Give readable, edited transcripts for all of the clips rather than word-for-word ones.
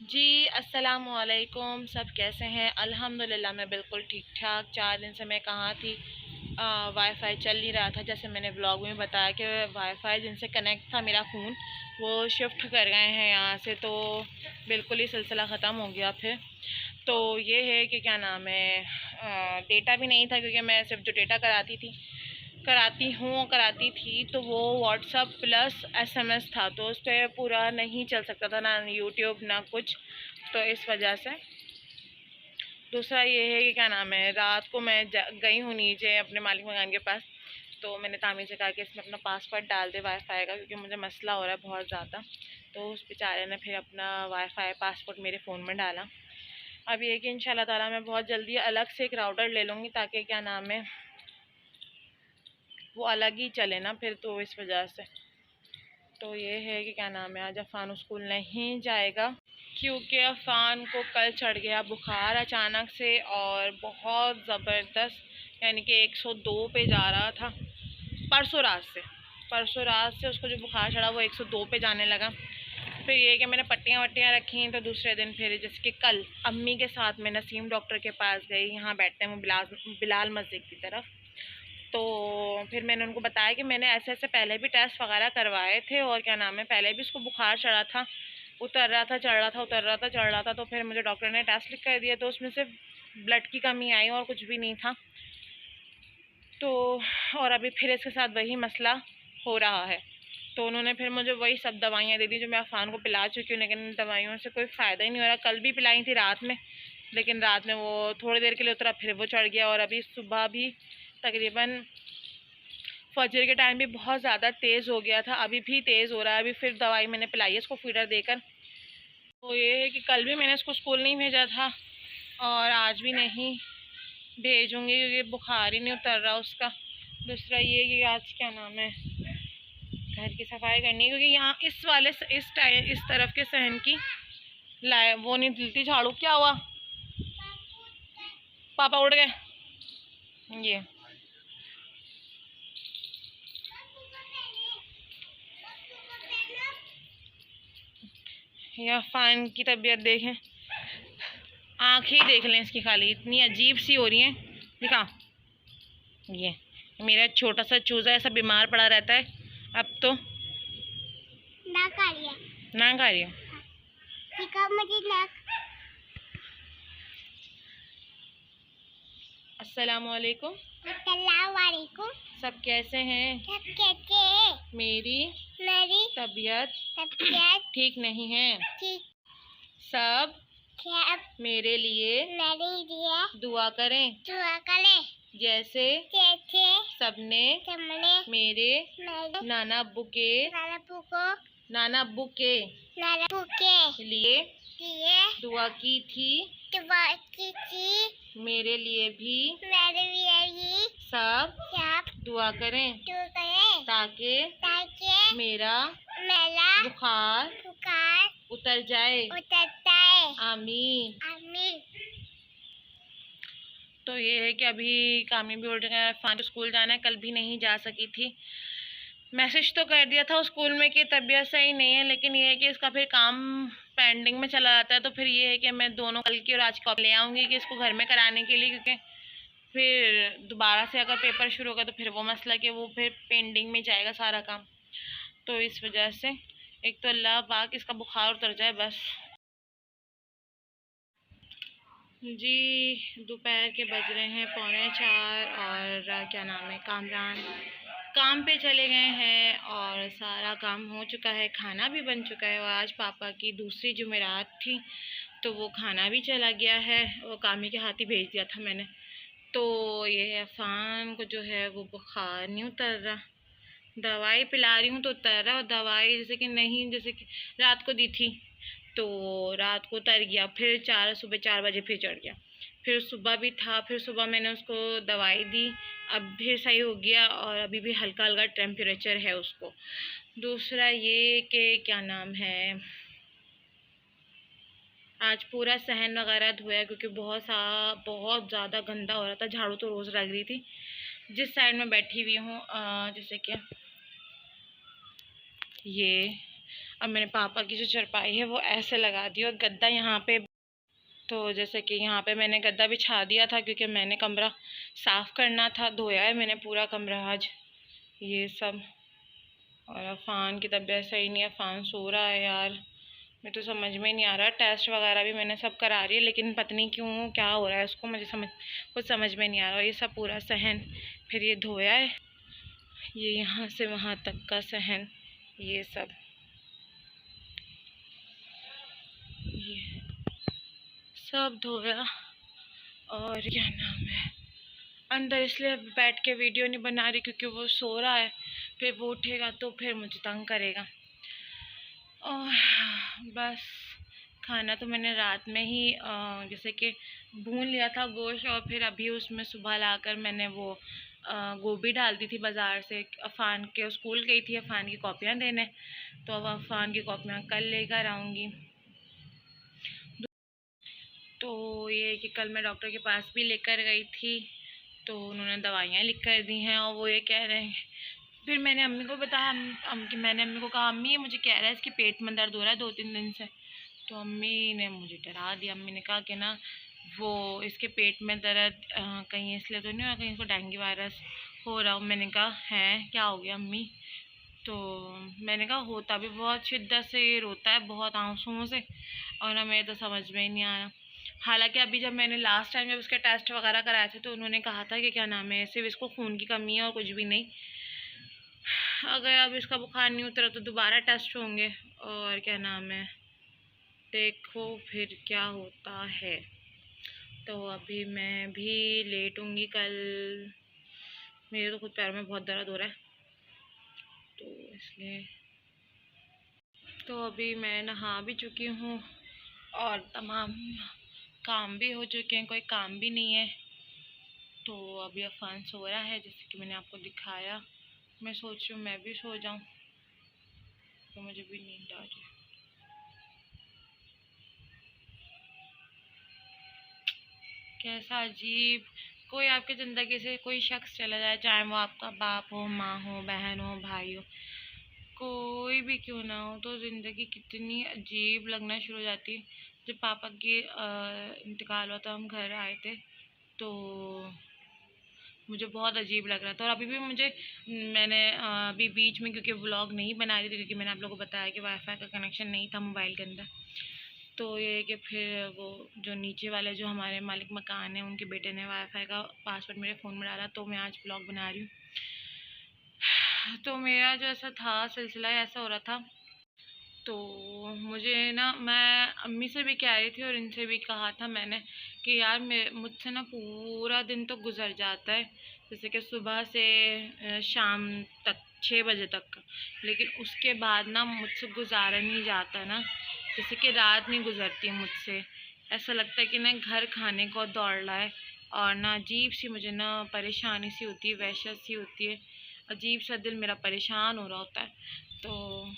जी, अस्सलामुअलैकुम। सब कैसे हैं? अल्हम्दुलिल्लाह मैं बिल्कुल ठीक ठाक। 4 दिन से मैं कहाँ थी, वाईफ़ाई चल नहीं रहा था। जैसे मैंने ब्लॉग में बताया कि वाईफ़ाई जिनसे कनेक्ट था मेरा फ़ोन, वो शिफ्ट कर गए हैं यहाँ से, तो बिल्कुल ही सिलसिला ख़त्म हो गया फिर। तो ये है कि क्या नाम है, डेटा भी नहीं था क्योंकि मैं सिर्फ जो डेटा कराती थी तो वो व्हाट्सअप प्लस एसएमएस था, तो उस पर पूरा नहीं चल सकता था, ना यूट्यूब ना कुछ। तो इस वजह से दूसरा ये है कि क्या नाम है, रात को मैं गई हूँ नीचे अपने मालिक मकान के पास। तो मैंने तामी से कहा कि इसमें अपना पासवर्ड डाल दे वाईफाई का, क्योंकि मुझे मसला हो रहा है बहुत ज़्यादा। तो उस बेचारे ने फिर अपना वाईफाई पासवर्ड मेरे फ़ोन में डाला। अब ये कि इंशाल्लाह ताला मैं बहुत जल्दी अलग से एक राउटर ले लूँगी, ताकि क्या नाम है वो अलग ही चले ना फिर, तो इस वजह से। तो ये है कि क्या नाम है, आज अफ़ान स्कूल नहीं जाएगा क्योंकि अफ़ान को कल चढ़ गया बुखार अचानक से, और बहुत ज़बरदस्त, यानी कि 102 पे जा रहा था। परसों रात से उसको जो बुखार चढ़ा वो 102 पे जाने लगा। फिर ये कि मैंने पट्टियाँ वट्टियाँ रखी, तो दूसरे दिन फिर जैसे कि कल अम्मी के साथ मैं नसीम डॉक्टर के पास गई। यहाँ बैठते हैं वो बिलाल मस्जिद की तरफ। तो फिर मैंने उनको बताया कि मैंने ऐसे ऐसे पहले भी टेस्ट वगैरह करवाए थे, और क्या नाम है, पहले भी उसको बुखार चढ़ा था, उतर रहा था, चढ़ रहा था, उतर रहा था, चढ़ रहा था। तो फिर मुझे डॉक्टर ने टेस्ट लिख कर दिया, तो उसमें सिर्फ ब्लड की कमी आई और कुछ भी नहीं था। तो और अभी फिर इसके साथ वही मसला हो रहा है। तो उन्होंने फिर मुझे वही सब दवाइयाँ दे दी जो मैं अफ़ान को पिला चुकी हूँ, लेकिन दवाइयों से कोई फ़ायदा ही नहीं हो रहा। कल भी पिलाई थी रात में, लेकिन रात में वो थोड़ी देर के लिए उतरा, फिर वो चढ़ गया। और अभी सुबह भी तकरीबन फजर के टाइम भी बहुत ज़्यादा तेज़ हो गया था, अभी भी तेज़ हो रहा है। अभी फिर दवाई मैंने पिलाई है इसको फीडर देकर। तो ये है कि कल भी मैंने इसको स्कूल नहीं भेजा था और आज भी नहीं भेजूँगी, क्योंकि बुखार ही नहीं उतर रहा उसका। दूसरा ये कि आज क्या नाम है, घर की सफाई करनी है, क्योंकि यहाँ इस तरफ के सहन की लाए वो नहीं दिलती झाड़ू। क्या हुआ? पापा उड़ गए। ये या फ़ान की तबीयत देखें, आँखें देख लें इसकी, खाली इतनी अजीब सी हो रही हैं। दिखा, ये मेरा छोटा सा चूजा ऐसा बीमार पड़ा रहता है। अब तो ना खा रही है। अस्सलामुअलैकुम। सब कैसे हैं? मेरी तबीयत ठीक नहीं है। सब मेरे लिए दुआ करें, जैसे सबने मेरे नाना अब्बू के लिए दुआ की थी। मेरे लिए भी सब दुआ करें, ताकि मेरा बुखार उतर जाए। आमीन। तो ये है कि अभी कामी भी उठ गया, फ़ान स्कूल जाना है, कल भी नहीं जा सकी थी। मैसेज तो कर दिया था स्कूल में कि तबीयत सही नहीं है, लेकिन ये है कि इसका फिर काम पेंडिंग में चला जाता है। तो फिर ये है कि मैं दोनों कल की और आज कॉपी ले आऊँगी कि इसको घर में कराने के लिए, क्योंकि फिर दोबारा से अगर पेपर शुरू होगा तो फिर वो मसला कि वो फिर पेंडिंग में जाएगा सारा काम। तो इस वजह से एक तो अल्लाह पाक इसका बुखार उतर जाए बस। जी, दोपहर के बज रहे हैं 3:45, और क्या नाम है, कामरान काम पे चले गए हैं और सारा काम हो चुका है, खाना भी बन चुका है। और आज पापा की दूसरी जुमेरात थी, तो वो खाना भी चला गया है, वो कामी के हाथ ही भेज दिया था मैंने। तो ये अफ़ान को जो है वो बुखार नहीं उतर रहा, दवाई पिला रही हूँ तो उतर रहा, और दवाई जैसे कि नहीं, जैसे कि रात को दी थी तो रात को उतर गया, फिर सुबह 4 बजे फिर चढ़ गया, फिर सुबह भी था, फिर सुबह मैंने उसको दवाई दी, अब फिर सही हो गया, और अभी भी हल्का हल्का टेम्परेचर है उसको। दूसरा ये कि क्या नाम है, आज पूरा सहन वगैरह धोया, क्योंकि बहुत ज़्यादा गंदा हो रहा था। झाड़ू तो रोज़ लग रही थी जिस साइड में बैठी हुई हूँ, जैसे कि ये अब मैंने पापा की जो चारपाई है वो ऐसे लगा दी और गद्दा यहाँ पे, तो जैसे कि यहाँ पे मैंने गद्दा बिछा दिया था क्योंकि मैंने कमरा साफ़ करना था। धोया है मैंने पूरा कमरा आज, ये सब। और अफ़ान की तबीयत सही नहीं है, अफ़ान सो रहा है यार। मैं तो समझ में नहीं आ रहा, टेस्ट वगैरह भी मैंने सब करा रही है लेकिन पता नहीं क्यों क्या हो रहा है उसको, मुझे कुछ समझ में नहीं आ रहा। ये सब पूरा सहन, फिर ये धोया है, ये यहाँ से वहाँ तक का सहन, ये सब, ये सब धोया। और क्या नाम है, अंदर इसलिए बैठ के वीडियो नहीं बना रही क्योंकि वो सो रहा है, फिर वो उठेगा तो फिर मुझे तंग करेगा। और बस खाना तो मैंने रात में ही जैसे कि भून लिया था गोश्त, और फिर अभी उसमें सुबह लाकर मैंने वो गोभी डाल दी थी बाज़ार से। अफ़ान के स्कूल गई थी अफ़ान की कॉपियाँ देने, तो अब अफ़ान की कॉपियाँ कल लेकर आऊँगी। तो ये कि कल मैं डॉक्टर के पास भी लेकर गई थी, तो उन्होंने दवाइयाँ लिख कर दी हैं और वो ये कह रहे हैं। फिर मैंने अम्मी को बताया, मैंने अम्मी को कहा अम्मी मुझे कह रहा है इसके पेट में दर्द हो रहा है 2-3 दिन से। तो अम्मी ने मुझे डरा दिया, अम्मी ने कहा कि ना वो इसके पेट में दर्द कहीं इसलिए तो नहीं हो, कहीं इसको डेंगू वायरस हो रहा हो। मैंने कहा है क्या हो गया अम्मी? तो मैंने कहा होता भी बहुत शिद्दत से, रोता है बहुत आंसुओं से, और ना मेरे तो समझ में ही नहीं आया। हालांकि अभी जब मैंने लास्ट टाइम जब उसके टेस्ट वगैरह कराए थे तो उन्होंने कहा था कि क्या नाम है, सिर्फ इसको खून की कमी है और कुछ भी नहीं। अगर अब इसका बुखार नहीं उतरा तो दोबारा टेस्ट होंगे, और क्या नाम है, देखो फिर क्या होता है। तो अभी मैं भी लेटूंगी कल, मेरे तो खुद पैर में बहुत दर्द हो रहा है, तो इसलिए। तो अभी मैं नहा भी चुकी हूँ और तमाम काम भी हो चुके हैं, कोई काम भी नहीं है। तो अभी अफ़ान सो रहा है जैसे कि मैंने आपको दिखाया। मैं सोच रही हूँ मैं भी सो जाऊँ, तो मुझे भी नींद आ रही है। कैसा अजीब, कोई आपकी ज़िंदगी से कोई शख्स चला जाए, चाहे वो आपका बाप हो, माँ हो, बहन हो, भाई हो, कोई भी क्यों ना हो, तो ज़िंदगी कितनी अजीब लगना शुरू हो जाती है। जब पापा की इंतकाल हुआ तो हम घर आए थे, तो मुझे बहुत अजीब लग रहा था। और अभी भी मैंने अभी बीच में क्योंकि व्लॉग नहीं बना रही थी क्योंकि मैंने आप लोगों को बताया कि वाईफाई का कनेक्शन नहीं था मोबाइल के अंदर, तो ये है कि फिर वो जो नीचे वाले जो हमारे मालिक मकान है उनके बेटे ने वाईफाई का पासवर्ड मेरे फ़ोन में डाला, तो मैं आज व्लॉग बना रही हूँ। तो मेरा जो ऐसा था सिलसिला ऐसा हो रहा था, तो मुझे ना, मैं अम्मी से भी कह रही थी और इनसे भी कहा था मैंने कि यार मुझसे ना पूरा दिन तो गुजर जाता है, जैसे कि सुबह से शाम तक 6 बजे तक, लेकिन उसके बाद ना मुझसे गुजारा नहीं जाता ना, जैसे कि रात नहीं गुजरती मुझसे। ऐसा लगता है कि ना घर खाने को दौड़ रहा है, और ना अजीब सी मुझे ना परेशानी सी होती है, वहशत सी होती है, अजीब सा दिल मेरा परेशान हो रहा होता है। तो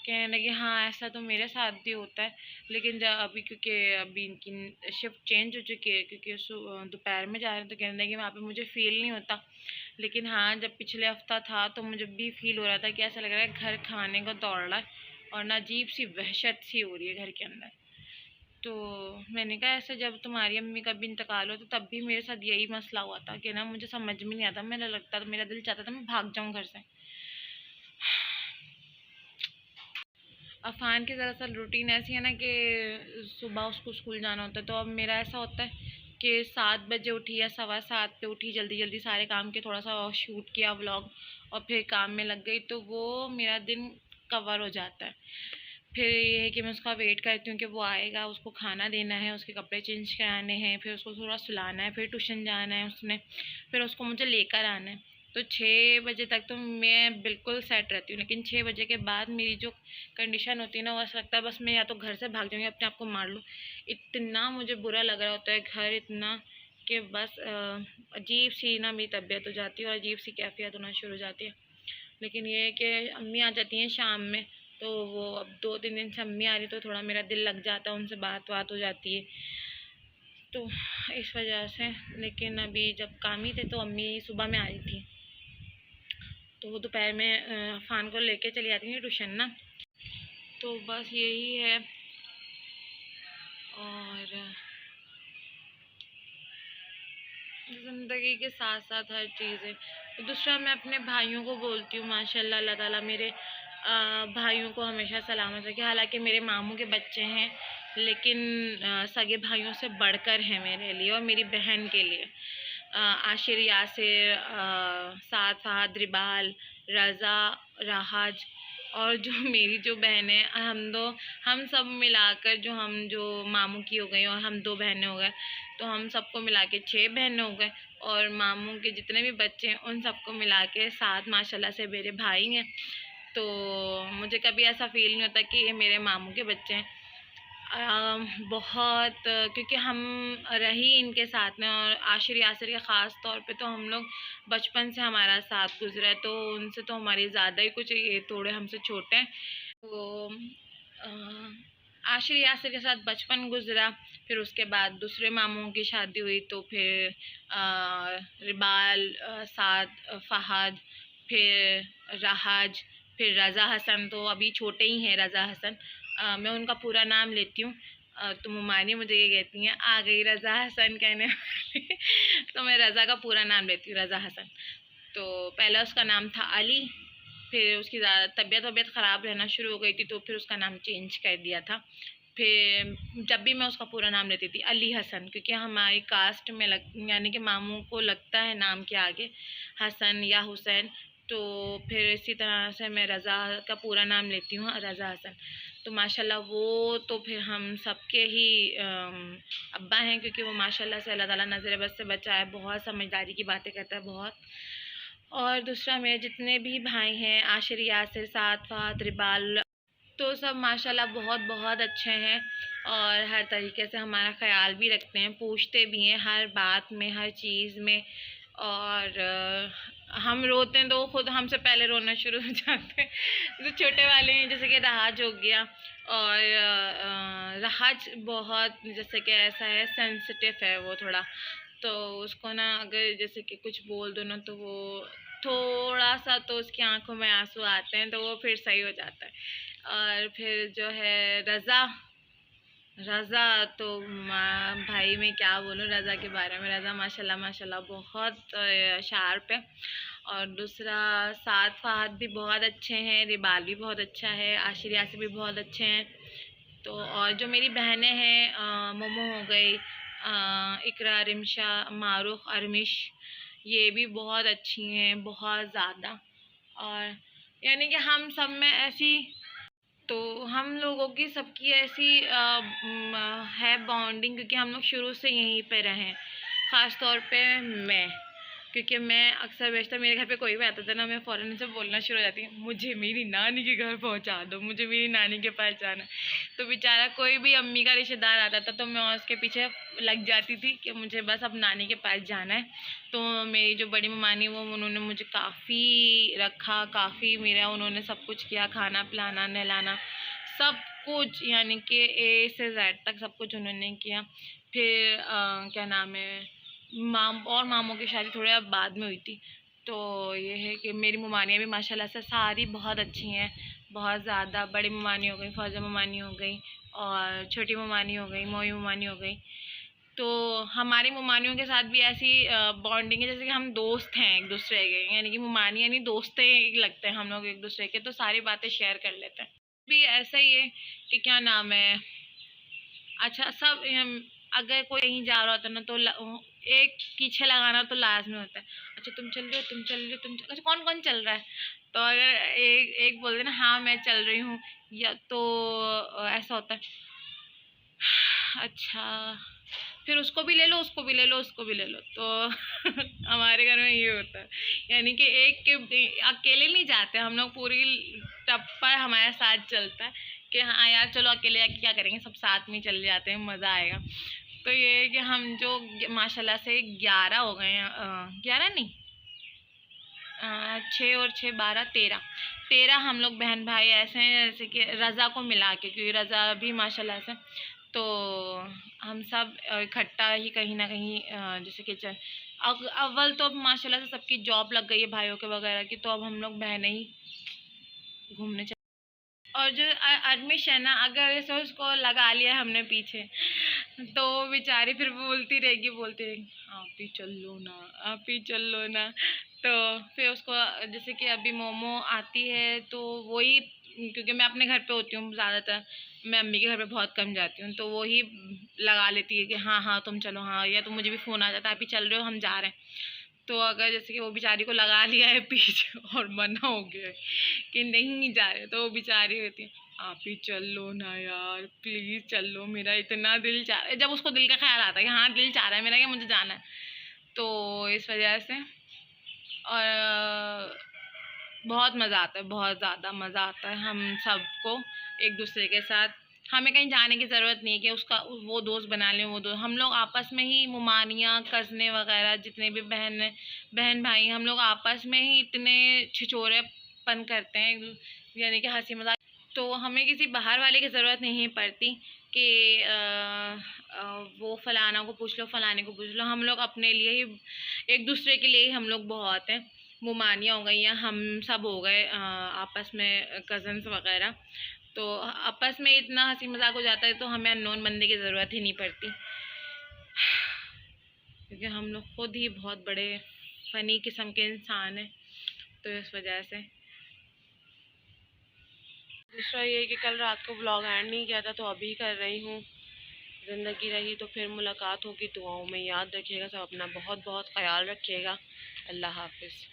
कहने लगे हाँ ऐसा तो मेरे साथ भी होता है, लेकिन जब अभी क्योंकि अभी इनकी शिफ्ट चेंज हो चुकी है क्योंकि दोपहर में जा रहे हैं, तो कहने लगे वहाँ पे मुझे फ़ील नहीं होता। लेकिन हाँ जब पिछले हफ्ता था तो मुझे भी फील हो रहा था कि ऐसा लग रहा है घर खाने को दौड़ रहा है, और ना अजीब सी वहशत सी हो रही है घर के अंदर। तो मैंने कहा ऐसे जब तुम्हारी अम्मी का भी इंतकाल हो तो तब भी मेरे साथ यही मसला हुआ था कि ना मुझे समझ में नहीं आता, मेरा लगता था, मेरा दिल चाहता था मैं भाग जाऊँ घर से। अफ़ान की दरअसल रूटीन ऐसी है ना कि सुबह उसको स्कूल जाना होता है, तो अब मेरा ऐसा होता है कि 7 बजे उठी या 7:15 पे उठी, जल्दी जल्दी सारे काम के, थोड़ा सा शूट किया व्लॉग और फिर काम में लग गई, तो वो मेरा दिन कवर हो जाता है। फिर ये है कि मैं उसका वेट करती हूँ कि वो आएगा, उसको खाना देना है, उसके कपड़े चेंज कराने हैं, फिर उसको थोड़ा सुलाना है, फिर ट्यूशन जाना है उसने, फिर उसको मुझे लेकर आना है। तो 6 बजे तक तो मैं बिल्कुल सेट रहती हूँ, लेकिन 6 बजे के बाद मेरी जो कंडीशन होती है ना, वो ऐसा लगता है बस मैं या तो घर से भाग जाऊँगी, अपने आप को मार लूँ। इतना मुझे बुरा लग रहा होता है घर, इतना कि बस अजीब सी ना मेरी तबीयत हो जाती है और अजीब सी कैफियत होना शुरू हो जाती है। लेकिन ये है कि अम्मी आ जाती हैं शाम में, तो वो अब 2-3 दिन से अम्मी आ रही तो थोड़ा मेरा दिल लग जाता है, उनसे बात हो जाती है, तो इस वजह से। लेकिन अभी जब काम ही थे तो अम्मी सुबह में आ रही थी, तो वो दोपहर में फ़ान को लेके चली जाती थी ट्यूशन ना। तो बस यही है। और ज़िंदगी के साथ साथ हर चीज़ है। दूसरा, मैं अपने भाइयों को बोलती हूँ माशाल्लाह अल्लाह ताला मेरे भाइयों को हमेशा सलामत रखे। हालांकि मेरे मामू के बच्चे हैं, लेकिन सगे भाइयों से बढ़कर हैं मेरे लिए और मेरी बहन के लिए। आशिर, यासिर, साद, फहद, रिबाल, रज़ा, राहज और जो मेरी जो बहन है, हम सब मिलाकर जो मामू की हो गई और हम 2 बहनें हो गए, तो हम सबको मिला के 6 बहनें हो गए। और मामू के जितने भी बच्चे हैं उन सबको मिला के 7 माशाल्लाह से मेरे भाई हैं। तो मुझे कभी ऐसा फ़ील नहीं होता कि ये मेरे मामू के बच्चे हैं। बहुत, क्योंकि हम रही इनके साथ में, और आशिर यासिर के ख़ास तौर पे तो हम लोग बचपन से हमारा साथ गुजरा है, तो उनसे तो हमारी ज़्यादा ही कुछ, ये थोड़े हमसे छोटे हैं। तो आशिर यासिर के साथ बचपन गुजरा। फिर उसके बाद दूसरे मामूओं की शादी हुई, तो फिर रिबाल, साद, फहद, फिर राहज, फिर रज़ा हसन, तो अभी छोटे ही हैं रज़ा हसन। मैं उनका पूरा नाम लेती हूँ, तो मुमानी मुझे ये कहती हैं आ गई रज़ा हसन कहने वाली। तो मैं रज़ा का पूरा नाम लेती हूँ, रज़ा हसन। तो पहला उसका नाम था अली, फिर उसकी ज़्यादा तबीयत ख़राब रहना शुरू हो गई थी, तो फिर उसका नाम चेंज कर दिया था। फिर जब भी मैं उसका पूरा नाम लेती थी अली हसन, क्योंकि हमारी कास्ट में यानी कि मामू को लगता है नाम के आगे हसन या हुसैन। तो फिर इसी तरह से मैं रज़ा का पूरा नाम लेती हूँ, रज़ा हसन। तो माशाल्लाह वो तो फिर हम सबके ही अब्बा हैं, क्योंकि वो माशाल्लाह से अल्लाह ताला नज़र बद से बचाए, बहुत समझदारी की बातें करता है, बहुत। और दूसरा, मेरे जितने भी भाई हैं, आशिर, यासिर, साद, फ़ात, रिबाल, तो सब माशाल्लाह बहुत बहुत अच्छे हैं और हर तरीके से हमारा ख़्याल भी रखते हैं, पूछते भी हैं हर बात में, हर चीज़ में। और हम रोते हैं तो वो खुद हमसे पहले रोना शुरू हो जाते हैं। जो छोटे वाले हैं, जैसे कि राहज हो गया, और राहज बहुत, जैसे कि ऐसा है, सेंसिटिव है वो थोड़ा। तो उसको ना अगर जैसे कि कुछ बोल दो ना, तो वो थोड़ा सा, तो उसकी आंखों में आंसू आते हैं, तो वो फिर सही हो जाता है। और फिर जो है रज़ा, रज़ा तो भाई मैं क्या बोलूँ रज़ा के बारे में। रज़ा माशाल्लाह माशाल्लाह बहुत शार्प है। और दूसरा, साद, फ़हद भी बहुत अच्छे हैं, रिबाल भी बहुत अच्छा है, आशिर, यासिर भी बहुत अच्छे हैं। तो और जो मेरी बहनें हैं, मोमो हो गई, इकरा, रिमशा, मारूख, अरमिश, ये भी बहुत अच्छी हैं, बहुत ज़्यादा। और यानी कि हम सब में ऐसी, तो हम लोगों की सबकी ऐसी है बॉन्डिंग, क्योंकि हम लोग शुरू से यहीं पे रहे। ख़ास तौर पे मैं, क्योंकि मैं अक्सर बेशतर मेरे घर पे कोई भी आता था ना, मैं फ़ौरन से बोलना शुरू हो जाती हूँ, मुझे मेरी नानी के घर पहुँचा दो, मुझे मेरी नानी के पास जाना है। तो बेचारा कोई भी अम्मी का रिश्तेदार आता था, तो मैं उसके पीछे लग जाती थी कि मुझे बस अब नानी के पास जाना है। तो मेरी जो बड़ी ममानी, वो उन्होंने मुझे काफ़ी रखा, काफ़ी मेरा उन्होंने सब कुछ किया, खाना पिलाना, नहलाना, सब कुछ, यानी कि ए से जेड तक सब कुछ उन्होंने किया। फिर क्या नाम है, मामों की शादी थोड़े अब बाद में हुई थी। तो ये है कि मेरी ममानियाँ भी माशाल्लाह से सारी बहुत अच्छी हैं, बहुत ज़्यादा। बड़ी ममानी हो गई, फौजा ममानी हो गई, और छोटी ममानी हो गई, मोई ममानी हो गई। तो हमारी ममानियों के साथ भी ऐसी बॉन्डिंग है, जैसे कि हम दोस्त हैं एक दूसरे के, यानी कि ममानी यानी दोस्त ही लगते हैं हम लोग एक दूसरे के, तो सारी बातें शेयर कर लेते हैं। भी ऐसा ही है कि क्या नाम है, अच्छा सब अगर कोई कहीं जा रहा होता है ना, तो एक पीछे लगाना तो लाजमी होता है। अच्छा तुम चल रहे हो, तुम चल रहे हो, अच्छा कौन कौन चल रहा है। तो अगर एक एक बोल देना हाँ मैं चल रही हूँ, या तो ऐसा होता है, अच्छा फिर उसको भी ले लो, उसको भी ले लो, उसको भी ले लो। तो हमारे घर में ये होता है, यानी कि एक के अकेले नहीं जाते हम लोग, पूरी टप्पा हमारे साथ चलता है कि हाँ यार चलो अकेले जाके क्या करेंगे, सब साथ में चले जाते हैं, मज़ा आएगा। तो ये है कि हम जो माशाल्लाह से 11 हो गए हैं, 11 नहीं, 6 और 6 12 13, 13 हम लोग बहन भाई ऐसे हैं, जैसे कि रज़ा को मिला के, क्योंकि रज़ा भी माशाल्लाह से, तो हम सब इकट्ठा ही कहीं ना कहीं, जैसे कि अव्वल तो अब माशाल्लाह से सबकी जॉब लग गई है भाइयों के वगैरह की, तो अब हम लोग बहनें ही घूमने और जो अर्मिश है ना, अगर ऐसे उसको लगा लिया हमने पीछे, तो बेचारी फिर बोलती रहेगी आप ही चल लो ना, आप ही चल लो ना। तो फिर उसको, जैसे कि अभी मोमो आती है तो वही, क्योंकि मैं अपने घर पे होती हूँ ज़्यादातर, मैं अम्मी के घर पे बहुत कम जाती हूँ, तो वो ही लगा लेती है कि हाँ हाँ तुम चलो, हाँ, या तो मुझे भी फ़ोन आ जाता है आप ही चल रहे हो, हम जा रहे हैं। तो अगर जैसे कि वो बेचारी को लगा लिया है पीछे और मना हो गया है कि नहीं जा रहे, तो वो बेचारी होती है आप ही चल लो ना यार, प्लीज़ चल लो, मेरा इतना दिल चाह रहा है। जब उसको दिल का ख्याल आता है कि हाँ दिल चाह रहा है मेरा कि मुझे जाना है, तो इस वजह से। और बहुत मज़ा आता है, बहुत ज़्यादा मज़ा आता है हम सबको एक दूसरे के साथ। हमें कहीं जाने की ज़रूरत नहीं है कि उसका वो दोस्त बना लें, वो दोस्त, हम लोग आपस में ही मुमानियाँ, कज़नें वगैरह जितने भी बहन भाई, हम लोग आपस में ही इतने छिछोरेपन करते हैं, यानी कि हंसी मजाक। तो हमें किसी बाहर वाले की ज़रूरत नहीं पड़ती कि वो फलाना को पूछ लो, फलाने को पूछ लो। हम लोग अपने लिए ही, एक दूसरे के लिए ही हम लोग बहुत हैं। मुमानियाँ हो गई या हम सब हो गए आपस में कज़न्स वगैरह, तो आपस में इतना हंसी मजाक हो जाता है, तो हमें अननोन बंदे की ज़रूरत ही नहीं पड़ती, क्योंकि हम लोग खुद ही बहुत बड़े फ़नी किस्म के इंसान हैं। तो इस वजह से। दूसरा ये कि कल रात को व्लॉग एंड नहीं किया था, तो अभी कर रही हूँ। ज़िंदगी रही तो फिर मुलाकात होगी, दुआओं में याद रखिएगा सब, अपना बहुत बहुत ख्याल रखिएगा। अल्लाह हाफिज़।